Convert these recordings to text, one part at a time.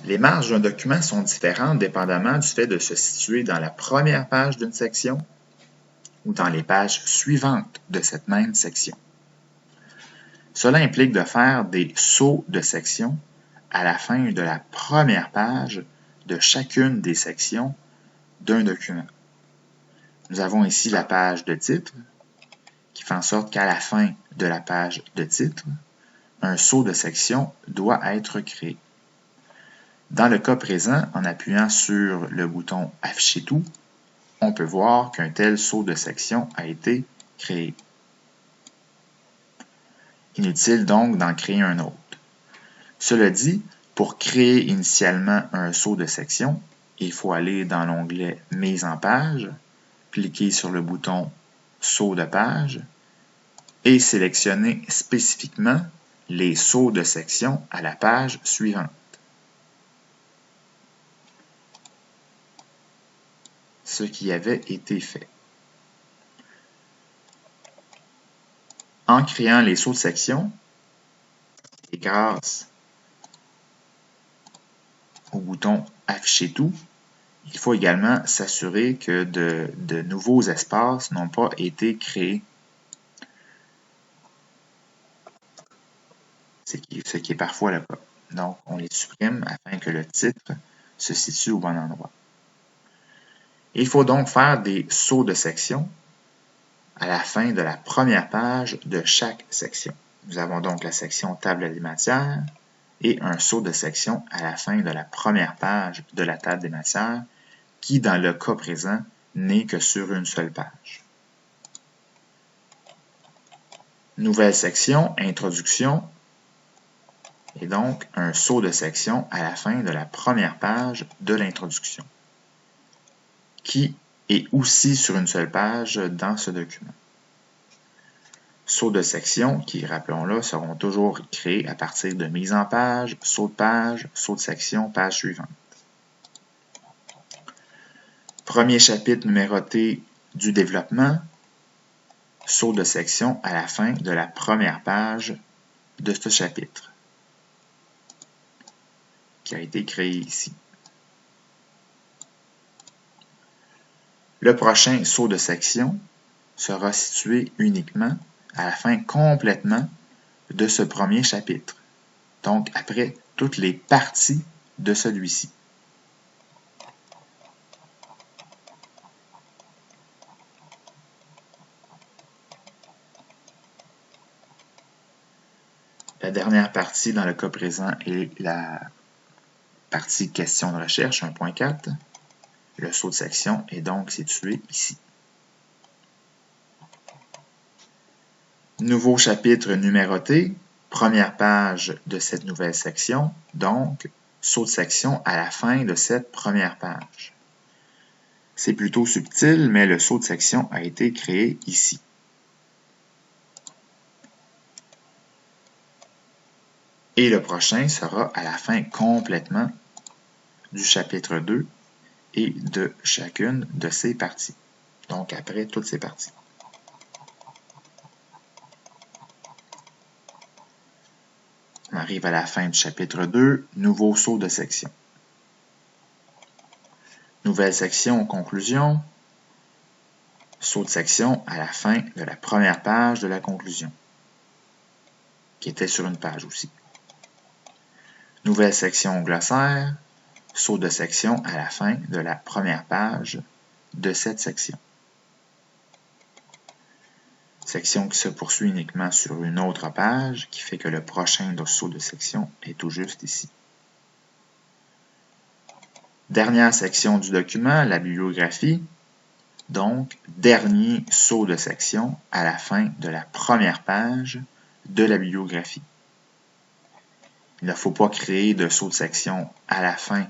Les marges d'un document sont différentes dépendamment du fait de se situer dans la première page d'une section ou dans les pages suivantes de cette même section. Cela implique de faire des sauts de section à la fin de la première page de chacune des sections d'un document. Nous avons ici la page de titre, qui fait en sorte qu'à la fin de la page de titre, un saut de section doit être créé. Dans le cas présent, en appuyant sur le bouton « Afficher tout », on peut voir qu'un tel saut de section a été créé. Inutile donc d'en créer un autre. Cela dit, pour créer initialement un saut de section, il faut aller dans l'onglet « Mise en page », cliquer sur le bouton « Saut de page » et sélectionner spécifiquement les sauts de section à la page suivante. Ce qui avait été fait. En créant les sauts de section, et grâce au bouton « Afficher tout », il faut également s'assurer que de nouveaux espaces n'ont pas été créés. Ce qui est parfois le cas. Donc, on les supprime afin que le titre se situe au bon endroit. Il faut donc faire des sauts de section à la fin de la première page de chaque section. Nous avons donc la section Table des matières et un saut de section à la fin de la première page de la table des matières qui, dans le cas présent, n'est que sur une seule page. Nouvelle section, Introduction, et donc un saut de section à la fin de la première page de l'introduction, qui est aussi sur une seule page dans ce document. Sauts de section qui, rappelons-le, seront toujours créés à partir de mise en page, saut de section, page suivante. Premier chapitre numéroté du développement, saut de section à la fin de la première page de ce chapitre, qui a été créé ici. Le prochain saut de section sera situé uniquement à la fin complètement de ce premier chapitre, donc après toutes les parties de celui-ci. La dernière partie dans le cas présent est la partie question de recherche 1.4. Le saut de section est donc situé ici. Nouveau chapitre numéroté, première page de cette nouvelle section, donc saut de section à la fin de cette première page. C'est plutôt subtil, mais le saut de section a été créé ici. Et le prochain sera à la fin complètement du chapitre 2 et de chacune de ces parties. Donc après toutes ces parties. On arrive à la fin du chapitre 2, nouveau saut de section. Nouvelle section, conclusion. Saut de section à la fin de la première page de la conclusion, qui était sur une page aussi. Nouvelle section glossaire, saut de section à la fin de la première page de cette section. Section qui se poursuit uniquement sur une autre page, qui fait que le prochain saut de section est tout juste ici. Dernière section du document, la bibliographie. Donc, dernier saut de section à la fin de la première page de la bibliographie. Il ne faut pas créer de saut de section à la fin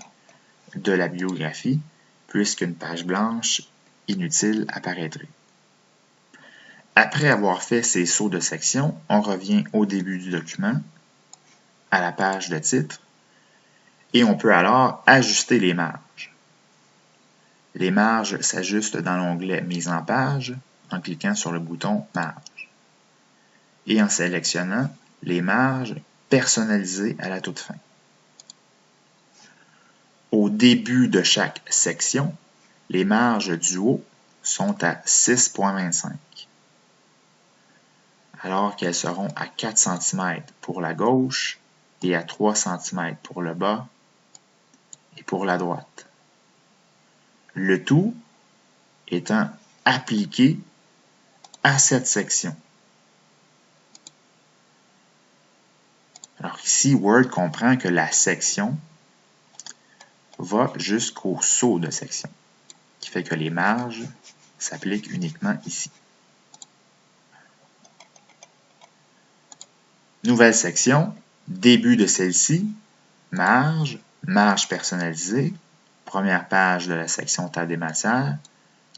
de la bibliographie, puisqu'une page blanche inutile apparaîtrait. Après avoir fait ces sauts de section, on revient au début du document, à la page de titre, et on peut alors ajuster les marges. Les marges s'ajustent dans l'onglet « Mise en page » en cliquant sur le bouton « Marge » et en sélectionnant les marges personnalisées à la toute fin. au début de chaque section, les marges du haut sont à 6,25, alors qu'elles seront à 4 cm pour la gauche et à 3 cm pour le bas et pour la droite. Le tout étant appliqué à cette section. Alors ici, Word comprend que la section va jusqu'au saut de section, qui fait que les marges s'appliquent uniquement ici. Nouvelle section, début de celle-ci, marge, marge personnalisée, première page de la section table des matières,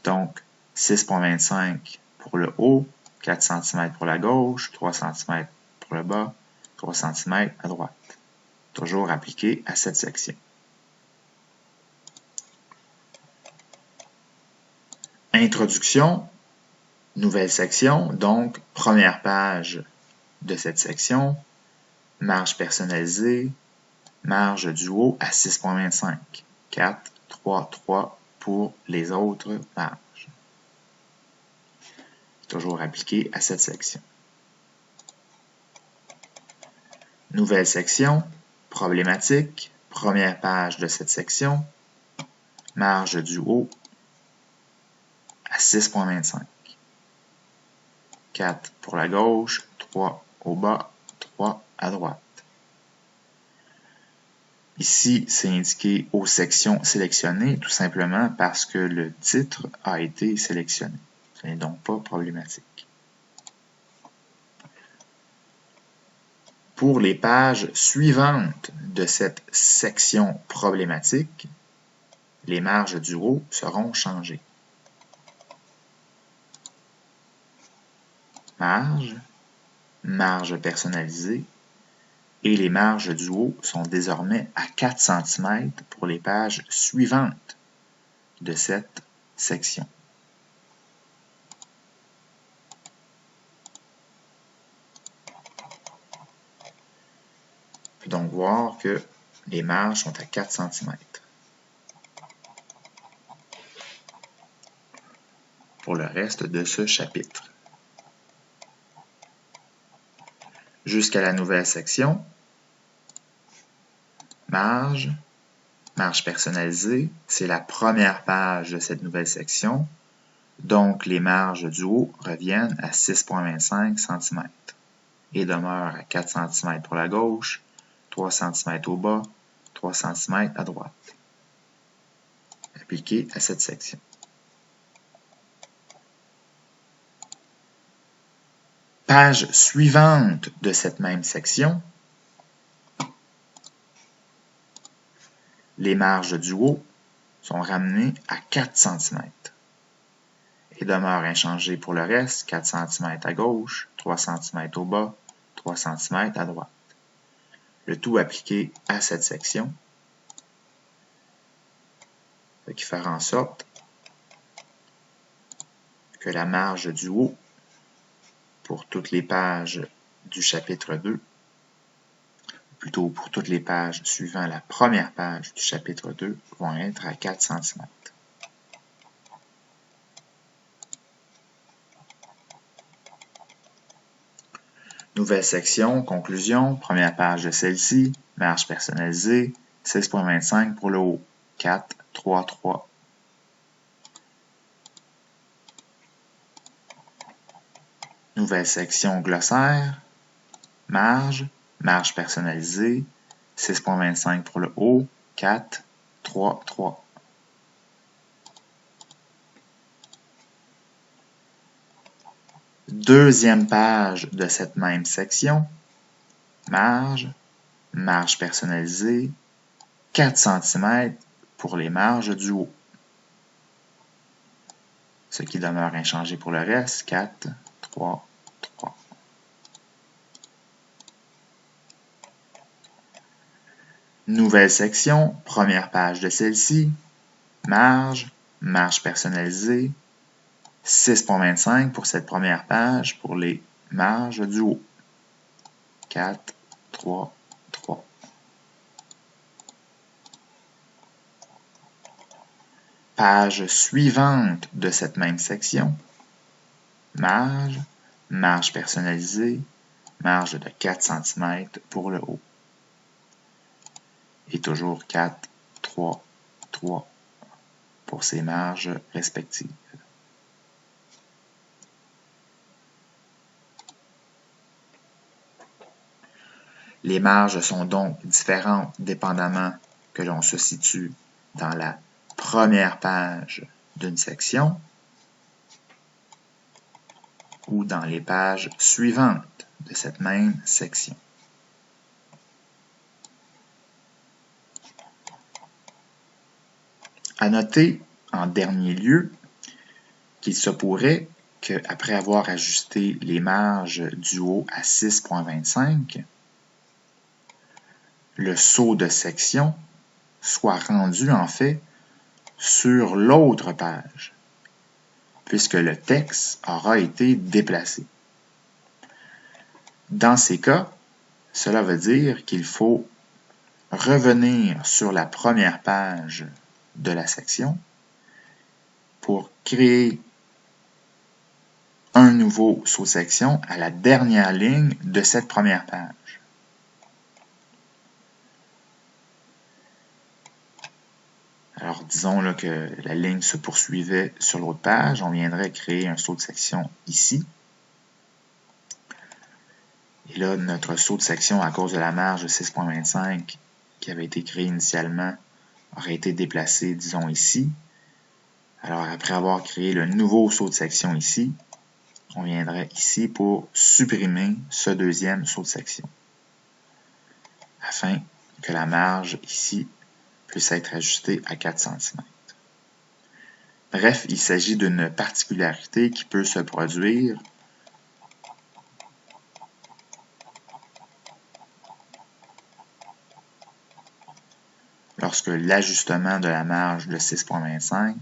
donc 6,25 pour le haut, 4 cm pour la gauche, 3 cm pour le bas, 3 cm à droite. Toujours appliqué à cette section. Introduction, nouvelle section, donc première page de cette section, marge personnalisée, marge du haut à 6,25, 4, 3, 3 pour les autres marges. Toujours appliqué à cette section. Nouvelle section, problématique, première page de cette section, marge du haut à 6,25. 4 pour la gauche, 3 au bas, 3 à droite. Ici, c'est indiqué aux sections sélectionnées, tout simplement parce que le titre a été sélectionné. Ce n'est donc pas problématique. Pour les pages suivantes de cette section problématique, les marges du haut seront changées. Marge, marge personnalisée, et les marges du haut sont désormais à 4 cm pour les pages suivantes de cette section. On peut donc voir que les marges sont à 4 cm. Pour le reste de ce chapitre. Jusqu'à la nouvelle section, marge, marge personnalisée, c'est la première page de cette nouvelle section, donc les marges du haut reviennent à 6,25 cm et demeurent à 4 cm pour la gauche, 3 cm au bas, 3 cm à droite. Appliqué à cette section. Page suivante de cette même section, les marges du haut sont ramenées à 4 cm et demeurent inchangées pour le reste, 4 cm à gauche, 3 cm au bas, 3 cm à droite. Le tout appliqué à cette section, ce qui fera en sorte que la marge du haut pour toutes les pages du chapitre 2, plutôt pour toutes les pages suivant la première page du chapitre 2, vont être à 4 cm. Nouvelle section, conclusion, première page de celle-ci, marge personnalisée, 6,25 pour le haut, 4, 3, 3. Nouvelle section glossaire, marge, marge personnalisée, 6,25 pour le haut, 4, 3, 3. Deuxième page de cette même section, marge, marge personnalisée, 4 cm pour les marges du haut. Ce qui demeure inchangé pour le reste, 4, 3, 3. Nouvelle section, première page de celle-ci, marge, marge personnalisée, 6,25 pour cette première page pour les marges du haut. 4, 3, 3. page suivante de cette même section, marge, marge personnalisée, marge de 4 cm pour le haut. Et toujours 4, 3, 3 pour ces marges respectives. Les marges sont donc différentes dépendamment que l'on se situe dans la première page d'une section ou dans les pages suivantes de cette même section. À noter, en dernier lieu, qu'il se pourrait qu'après avoir ajusté les marges du haut à 6,25, le saut de section soit rendu en fait sur l'autre page, puisque le texte aura été déplacé. Dans ces cas, cela veut dire qu'il faut revenir sur la première page de la section pour créer un nouveau sous-section à la dernière ligne de cette première page. Alors, disons là, que la ligne se poursuivait sur l'autre page. On viendrait créer un saut de section ici. Et là, notre saut de section, à cause de la marge de 6,25 qui avait été créée initialement, aurait été déplacé, disons, ici. Alors, après avoir créé le nouveau saut de section ici, on viendrait ici pour supprimer ce deuxième saut de section, afin que la marge ici puisse être ajustée à 4 cm. Bref, il s'agit d'une particularité qui peut se produire lorsque l'ajustement de la marge de 6,25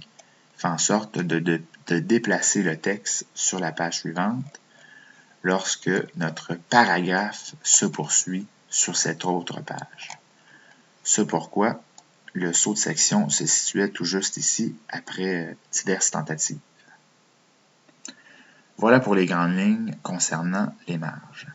fait en sorte de déplacer le texte sur la page suivante lorsque notre paragraphe se poursuit sur cette autre page. C'est pourquoi le saut de section se situait tout juste ici après diverses tentatives. Voilà pour les grandes lignes concernant les marges.